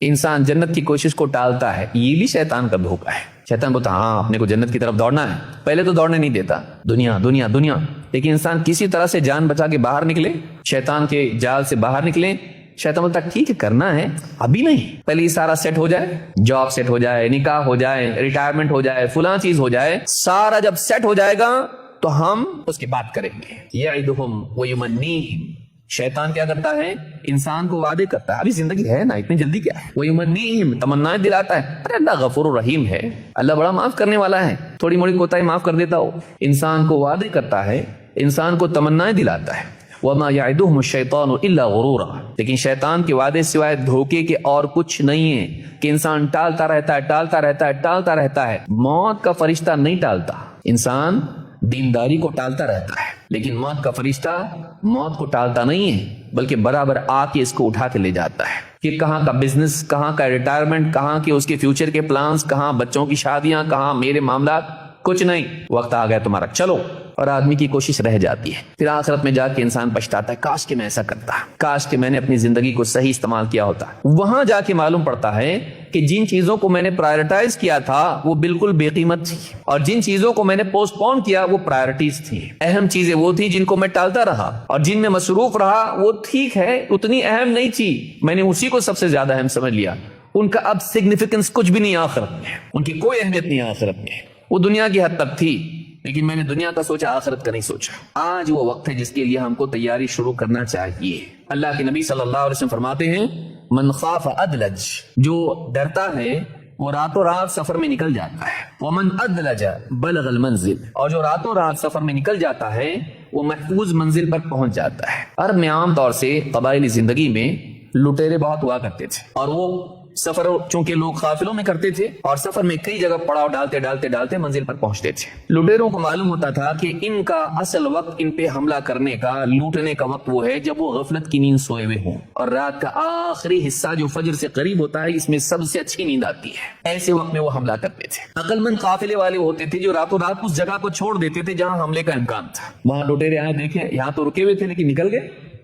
انسان جنت کی کوشش کو ٹالتا ہے، یہ بھی شیطان کا دھوکہ ہے۔ شیطان بولتا ہاں اپنے کو جنت کی طرف دوڑنا ہے، پہلے تو دوڑنے نہیں دیتا، دنیا دنیا دنیا، لیکن انسان کسی طرح سے جان بچا کے باہر نکلے، شیطان کے جال سے باہر نکلے۔ شیطان بولتا ٹھیک ہے کرنا ہے، ابھی نہیں، پہلے یہ سارا سیٹ ہو جائے، جاب سیٹ ہو جائے، نکاح ہو جائے، ریٹائرمنٹ ہو جائے، فلاں چیز ہو جائے، سارا جب سیٹ ہو جائے گا تو ہم اس کی بات کریں گے۔ یعدہم ویمنیہم، شیطان کیا کرتا ہے؟ انسان کو وعدے کرتا ہے، ابھی زندگی ہے نا، اتنی جلدی کیا ہے؟ ویمنیہم، تمنائیں دلاتا ہے۔ ارے اللہ غفور الرحیم ہے، اللہ بڑا معاف کرنے والا ہے، تھوڑی موڑی کوتاہی معاف کر دیتا ہو۔ انسان کو وعدے کرتا ہے، انسان کو تمنائیں دلاتا ہے۔ وما یعدہم الشیطان الا غرورا، لیکن شیطان کے وعدے سوائے دھوکے کے اور کچھ نہیں ہے کہ انسان ٹالتا رہتا ہے، ٹالتا رہتا ہے، ٹالتا رہتا ہے۔ موت کا فرشتہ نہیں ٹالتا، انسان دینداری کو ٹالتا رہتا ہے، لیکن موت کا فرشتہ موت کو ٹالتا نہیں ہے، بلکہ برابر آ کے اس کو اٹھا کے لے جاتا ہے کہ کہاں کا بزنس، کہاں کا ریٹائرمنٹ، کہاں کے اس کے فیوچر کے پلانز، کہاں بچوں کی شادیاں، کہاں میرے معاملات، کچھ نہیں، وقت آ گیا تمہارا، چلو۔ اور آدمی کی کوشش رہ جاتی ہے، پھر آخرت میں جا کے انسان پچھتاتا ہے، کاش کہ میں ایسا کرتا، کاش کہ میں نے اپنی زندگی کو صحیح استعمال کیا ہوتا۔ وہاں جا کے معلوم پڑتا ہے کہ جن چیزوں کو میں نے پرائرٹائز کیا تھا وہ بالکل بے قیمت تھی، اور جن چیزوں کو میں نے پوسٹ پون کیا وہ پرائرٹیز تھی۔ اہم چیزیں وہ تھی جن کو میں ٹالتا رہا، اور جن میں مصروف رہا وہ ٹھیک ہے اتنی اہم نہیں تھی، میں نے اسی کو سب سے زیادہ اہم سمجھ لیا۔ ان کا اب سگنیفیکنس کچھ بھی نہیں آخرت میں، ان کی کوئی اہمیت نہیں آخرت میں، وہ دنیا کی حد تک تھی، لیکن میں نے دنیا کا سوچا، آخرت کا نہیں سوچا۔ آج وہ وقت ہے جس کے لیے ہم کو تیاری شروع کرنا چاہیے۔ اللہ کے نبی صلی اللہ علیہ وسلم فرماتے ہیں من خاف ادلج، جو ڈرتا ہے وہ راتوں رات سفر میں نکل جاتا ہے، ومن ادلج بلغ المنزل، اور جو راتوں رات سفر میں نکل جاتا ہے وہ محفوظ منزل پر پہنچ جاتا ہے۔ عرب میں عام طور سے قبائلی زندگی میں لٹیرے بہت ہوا کرتے تھے، اور وہ سفر چونکہ لوگ قافلوں میں کرتے تھے اور سفر میں کئی جگہ پڑاؤ ڈالتے ڈالتے ڈالتے منزل پر پہنچتے تھے۔ لٹیروں کو معلوم ہوتا تھا کہ ان کا اصل وقت، ان پہ حملہ کرنے کا، لوٹنے کا وقت وہ ہے جب وہ غفلت کی نیند سوئے ہوئے ہوں، اور رات کا آخری حصہ جو فجر سے قریب ہوتا ہے اس میں سب سے اچھی نیند آتی ہے، ایسے وقت میں وہ حملہ کرتے تھے۔ عقل مند قافلے والے ہوتے تھے جو راتوں رات اس جگہ کو چھوڑ دیتے تھے جہاں حملے کا امکان تھا۔ وہاں لٹیرے آئے، دیکھیں یہاں تو رکے ہوئے تھے لیکن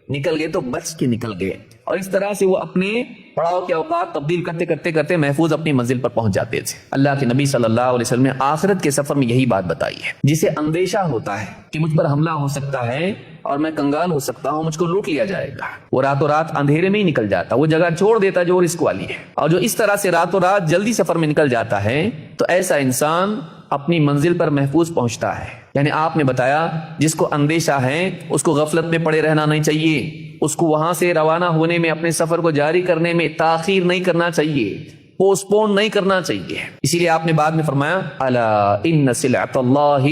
نکل گئے تو بچ کے نکل گئے، اور اس طرح سے وہ اپنے پڑاؤ کے اوقات تبدیل کرتے کرتے کرتے محفوظ اپنی منزل پر پہنچ جاتے تھے۔ اللہ کے نبی صلی اللہ علیہ وسلم نے آخرت کے سفر میں یہی بات بتائی ہے۔ جسے اندیشہ ہوتا ہے کہ مجھ پر حملہ ہو سکتا ہے اور میں کنگال ہو سکتا ہوں، مجھ کو لوٹ لیا جائے گا، وہ راتوں رات اندھیرے میں ہی نکل جاتا، وہ جگہ چھوڑ دیتا جو رسک والی ہے۔ اور جو اس طرح سے راتوں رات جلدی سفر میں نکل جاتا ہے تو ایسا انسان اپنی منزل پر محفوظ پہنچتا ہے۔ یعنی آپ نے بتایا جس کو اندیشہ ہے اس کو غفلت میں پڑے رہنا نہیں چاہیے، اس کو وہاں سے روانہ ہونے میں، اپنے سفر کو جاری کرنے میں تاخیر نہیں کرنا چاہیے، پوسٹ پون نہیں کرنا چاہیے۔ اسی لیے آپ نے بعد میں فرمایا الا ان سلعۃ اللہ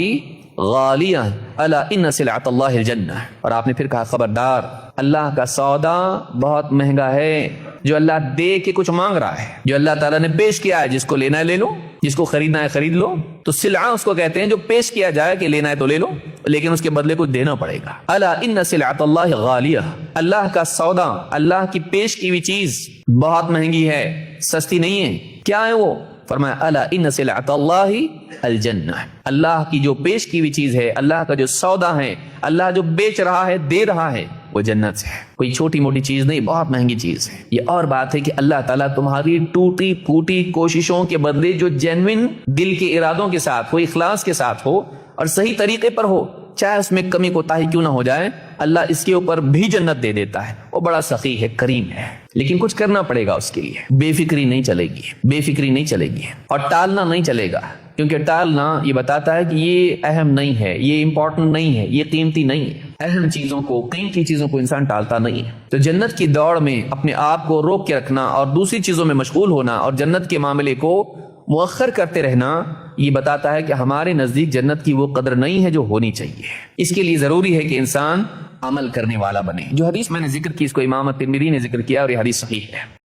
غالیہ، الا ان سلعۃ اللہ الجنہ، اور آپ نے پھر کہا خبردار، اللہ کا سودا بہت مہنگا ہے۔ جو اللہ دے کے کچھ مانگ رہا ہے، جو اللہ تعالیٰ نے پیش کیا ہے، جس کو لینا ہے لے لو، جس کو خریدنا ہے خرید لو، تو سلعہ اس کو کہتے ہیں جو پیش کیا جائے کہ لینا ہے تو لے لو، لیکن اس کے بدلے کچھ دینا پڑے گا۔ الا ان سلعۃ اللہ غالیہ، اللہ کا سودا، اللہ کی پیش کی ہوئی چیز بہت مہنگی ہے، سستی نہیں ہے۔ کیا ہے وہ؟ فرمایا الا ان سلعۃ اللہ الجنہ، اللہ کی جو پیش کی ہوئی چیز ہے، اللہ کا جو سودا ہے، اللہ جو بیچ رہا ہے، دے رہا ہے، وہ جنت ہے۔ کوئی چھوٹی موٹی چیز نہیں، بہت مہنگی چیز ہے۔ یہ اور بات ہے کہ اللہ تعالیٰ تمہاری ٹوٹی پھوٹی کوششوں کے بدلے جو جینوین دل کے ارادوں کے ساتھ ہو، اخلاص کے ساتھ ہو اور صحیح طریقے پر ہو، چاہے اس میں کمی کوتاہی کیوں نہ ہو جائے، اللہ اس کے اوپر بھی جنت دے دیتا ہے۔ وہ بڑا سخی ہے، کریم ہے، لیکن کچھ کرنا پڑے گا اس کے لیے۔ بے فکری نہیں چلے گی، بے فکری نہیں چلے گی، اور ٹالنا نہیں چلے گا، کیونکہ ٹالنا یہ بتاتا ہے کہ یہ اہم نہیں ہے، یہ امپورٹنٹ نہیں ہے، یہ قیمتی نہیں ہے۔ اہم چیزوں کو، قیمتی چیزوں کو انسان ٹالتا نہیں ہے۔ تو جنت کی دوڑ میں اپنے آپ کو روک کے رکھنا اور دوسری چیزوں میں مشغول ہونا اور جنت کے معاملے کو مؤخر کرتے رہنا، یہ بتاتا ہے کہ ہمارے نزدیک جنت کی وہ قدر نہیں ہے جو ہونی چاہیے۔ اس کے لیے ضروری ہے کہ انسان عمل کرنے والا بنے۔ جو حدیث میں نے ذکر کی، اس کو امام ترمذی نے ذکر کیا اور یہ حدیث صحیح ہے۔